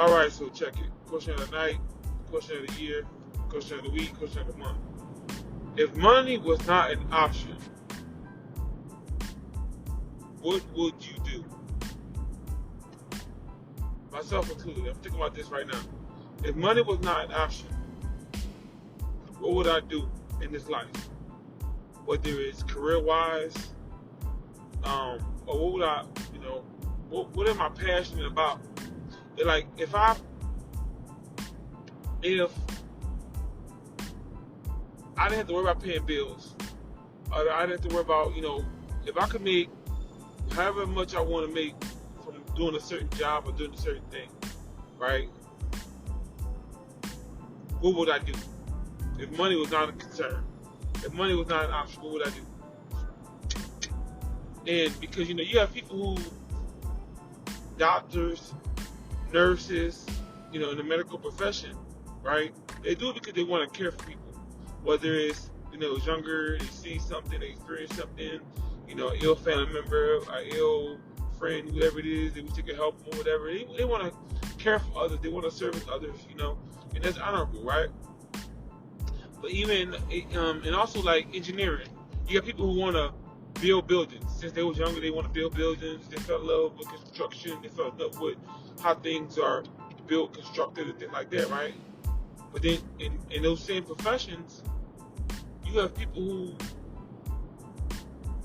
All right, so check it. Question of the night, question of the year, question of the week, question of the month. If money was not an option, what would you do? Myself included. I'm thinking about this right now. If money was not an option, what would I do in this life? Whether it's career-wise, or what would I, what am I passionate about? Like, if I didn't have to worry about paying bills, or I didn't have to worry about, if I could make however much I want to make from doing a certain job or doing a certain thing, right? What would I do? If money was not a concern, if money was not an option, what would I do? And because, you have people who, doctors, nurses, in the medical profession, right? They do it because they want to care for people. Whether it's, it's younger, they see something, they experience something, an ill family member, an ill friend, whoever it is, they wish they could help them or whatever. They want to care for others. They want to service others, and that's honorable, right? But even, and also like engineering, you got people who want to build buildings. Since they was younger, they want to build buildings. They fell in love with construction. They fell in love with how things are built, constructed, and things like that, right? But then in those same professions, you have people who,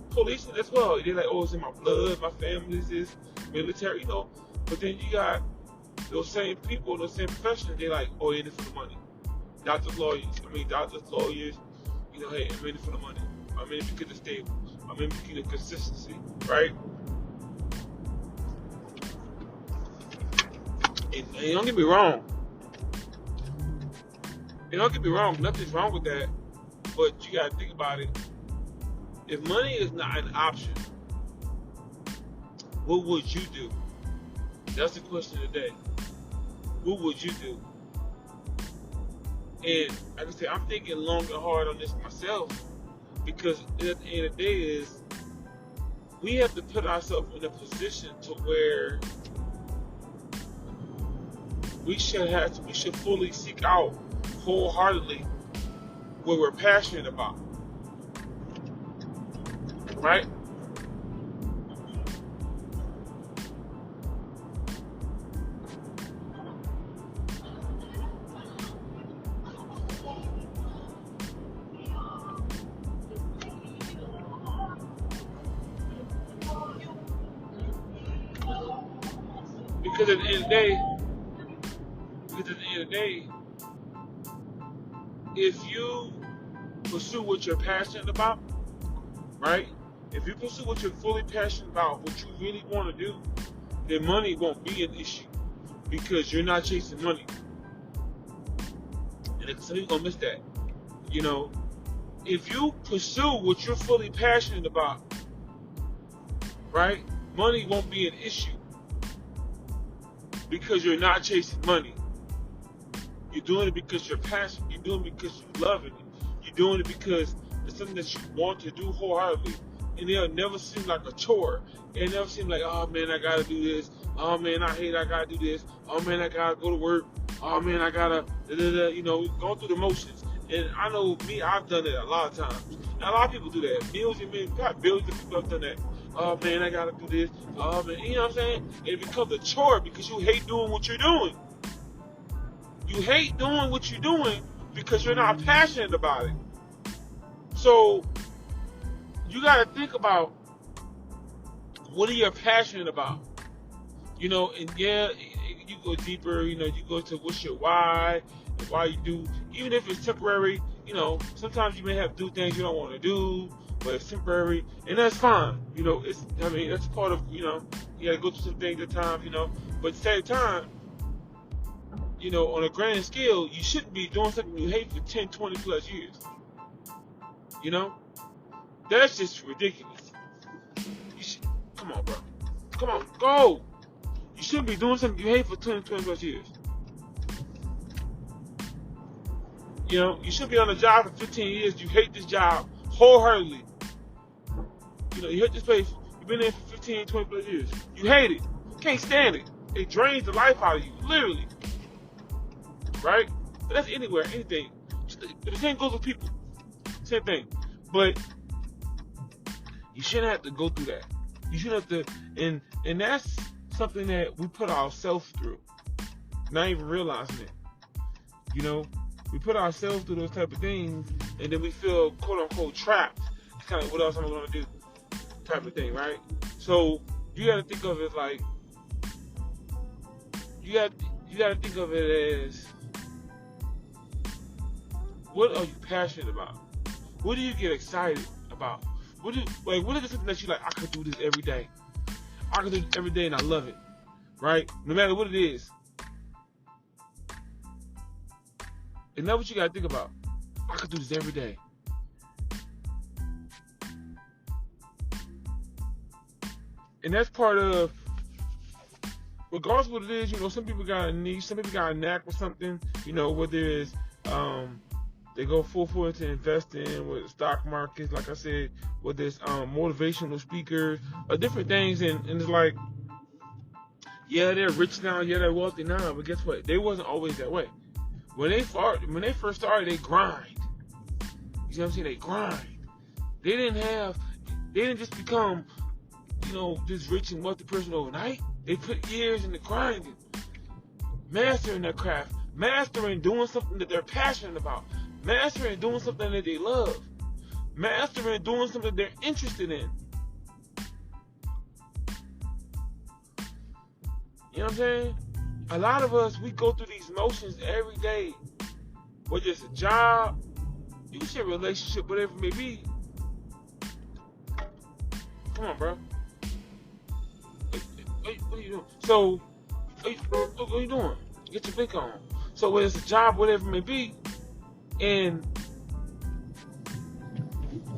police as well. They're like, oh, it's in my blood, my family's is military, But then you got those same people, those same professions, they're like, oh, in it for the money. Doctors, lawyers, hey, I'm in it for the money. I'm in it because it's stable. I'm in it because of consistency, right? And don't get me wrong. Nothing's wrong with that. But you gotta think about it. If money is not an option, what would you do? That's the question today. What would you do? And like I said, I'm thinking long and hard on this myself, because at the end of the day is we have to put ourselves in a position to where we should fully seek out wholeheartedly what we're passionate about. Right? Because at the end of the day, if you pursue what you're passionate about, right? If you pursue what you're fully passionate about, what you really want to do, then money won't be an issue because you're not chasing money. And some people gonna miss that. If you pursue what you're fully passionate about, right? Money won't be an issue because you're not chasing money. You're doing it because you're passionate. You're doing it because you love it. You're doing it because it's something that you want to do wholeheartedly. And it'll never seem like a chore. It'll never seem like, oh man, I gotta do this. Oh man, I gotta do this. Oh man, I gotta go to work. Oh man, I gotta, going through the motions. And I know me, I've done it a lot of times. And a lot of people do that. Billions of people have done that. Oh man, I gotta do this. Oh man, you know what I'm saying? It becomes a chore because you hate doing what you're doing. You hate doing what you're doing because you're not passionate about it. So you got to think about what are you passionate about, and yeah, you go deeper, you go to what's your why, and why you do, even if it's temporary, sometimes you may have to do things you don't want to do, but it's temporary, and that's fine, that's part of, you got to go through some things at times, but at the same time, on a grand scale, you shouldn't be doing something you hate for 10, 20 plus years. That's just ridiculous. Come on, bro. Come on, go. You shouldn't be doing something you hate for 20 plus years. You should be on a job for 15 years. You hate this job wholeheartedly. You hate this place. You've been there for 15, 20 plus years. You hate it. Can't stand it. It drains the life out of you, literally, right? But that's anywhere, anything. The same goes with people. Same thing. But you shouldn't have to go through that. You shouldn't have to, and that's something that we put ourselves through, not even realizing it. You know, we put ourselves through those type of things, and then we feel quote unquote trapped. It's kind of what else am I gonna do, type of thing, right? So you got to think of it like you got to think of it as, what are you passionate about? What do you get excited about? What is it something that you like? I could do this every day. I could do this every day, and I love it, right? No matter what it is. And that's what you gotta think about. I could do this every day. And that's part of, regardless of what it is, you know, some people got a niche, some people got a knack for something, you know, whether it's, they go full into investing with the stock markets, like I said, whether it's motivational speakers, or different things, and it's like, yeah, they're rich now, yeah, they're wealthy now, but guess what? They wasn't always that way. When they first started, they grind. You know what I'm saying? They grind. They didn't just become, you know, this rich and wealthy person overnight. They put years into grinding, mastering their craft, mastering doing something that they're passionate about, mastering doing something that they love, mastering doing something they're interested in. You know what I'm saying? A lot of us, we go through these motions every day. Whether it's a job, you can say a relationship, whatever it may be. Come on, bro. What are you doing? So, what are you doing? Get your blink on. So whether it's a job, whatever it may be,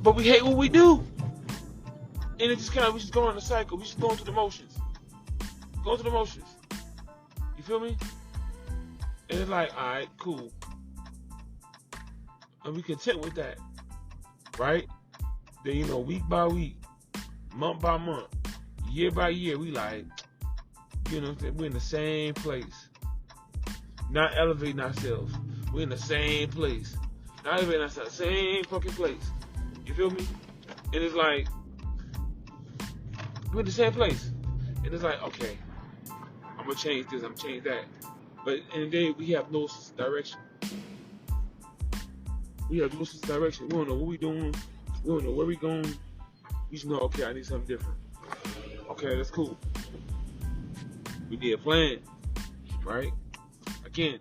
but we hate what we do. And it just we just go in a cycle. We just going through the motions. Going through the motions. You feel me? And it's like, alright, cool. And we content with that. Right? Then, you know, week by week, month by month, year by year, we like, you know, we're in the same place. Not elevating ourselves. We're in the same place. Not elevating ourselves, same fucking place. You feel me? And it's like, we're in the same place. And it's like, okay, I'm gonna change this, I'm gonna change that. But in the day, we have no direction. We have no direction. We don't know what we're doing. We don't know where we're going. We just know, okay, I need something different. Okay, that's cool. We need a plan, right? Again,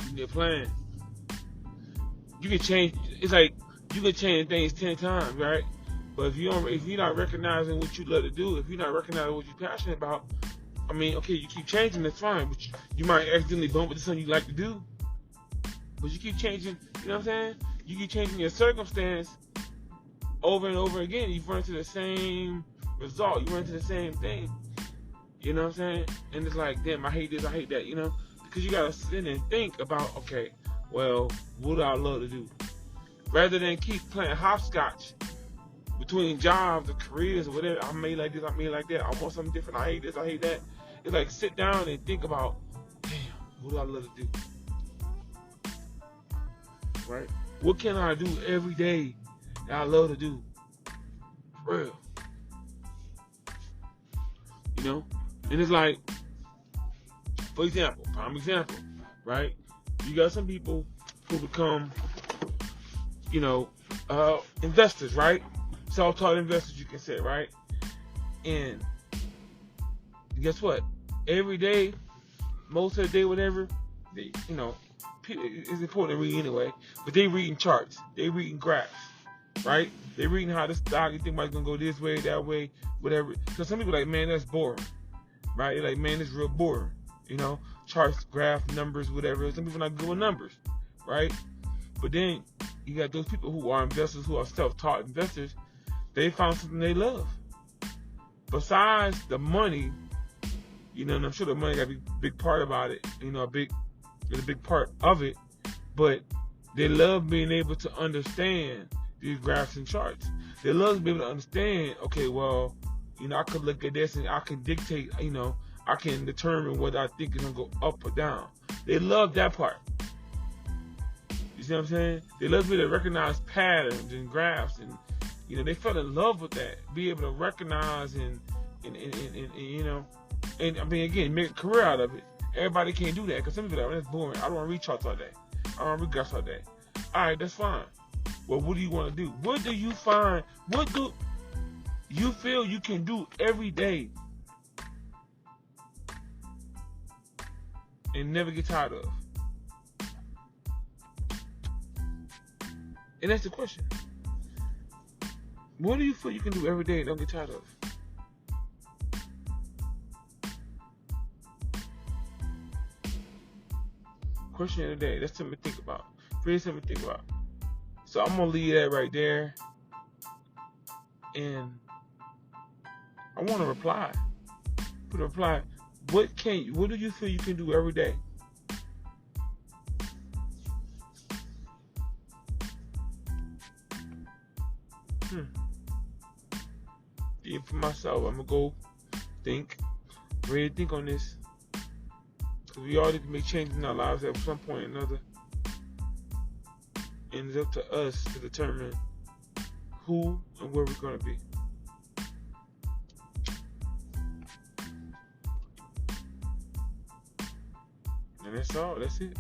you need a plan. You can change. It's like you can change things 10 times, right? But if you're not recognizing what you love to do, if you're not recognizing what you're passionate about, I mean, okay, you keep changing, that's fine. But you might accidentally bump into something you like to do. But you keep changing. You know what I'm saying? You keep changing your circumstance over and over again. You run into the same result. You run into the same thing. You know what I'm saying? And it's like, damn, I hate this, I hate that, you know? Because you gotta sit and think about, okay, well, what do I love to do? Rather than keep playing hopscotch between jobs or careers or whatever. I made like this, I made like that. I want something different. I hate this, I hate that. It's like sit down and think about, damn, what do I love to do? Right? What can I do every day that I love to do? For real. You know? And it's like, for example, prime example, right? You got some people who become, you know, investors, right? Self-taught investors, you can say, right? And guess what? Every day, most of the day, whatever, they, you know, it's important to read anyway, but they reading charts, they reading graphs, right? They reading how the stock, you think about it's gonna go this way, that way, whatever. So some people are like, man, that's boring, right? They're like, man, it's real boring, you know? Charts, graph, numbers, whatever. Some people are not good with numbers, right? But then you got those people who are investors, who are self-taught investors. They found something they love. Besides the money, you know, and I'm sure the money got to be a big part about it, you know, it's a big part of it, but they love being able to understand these graphs and charts. They love being able to understand, okay, well, you know, I could look at this and I can dictate, you know, I can determine whether I think it's going to go up or down. They love that part. You see what I'm saying? They love to be able to recognize patterns and graphs, and you know, they fell in love with that. Be able to recognize and you know, and I mean, again, make a career out of it. Everybody can't do that because some people are like, that's boring. I don't want to read charts all day. I don't want to read graphs all day. All right, that's fine. Well, what do you want to do? What do you find? What do you feel you can do every day and never get tired of? And that's the question. What do you feel you can do every day and don't get tired of? Question of the day. That's something to think about. Pretty something to think about. So I'm gonna leave that right there. And I want to reply. Put a reply. What do you feel you can do every day? Yeah, for myself, I'm gonna go think, really think on this. Because we all need to make changes in our lives at some point or another. And it's up to us to determine who and where we're gonna be. And that's all. That's it.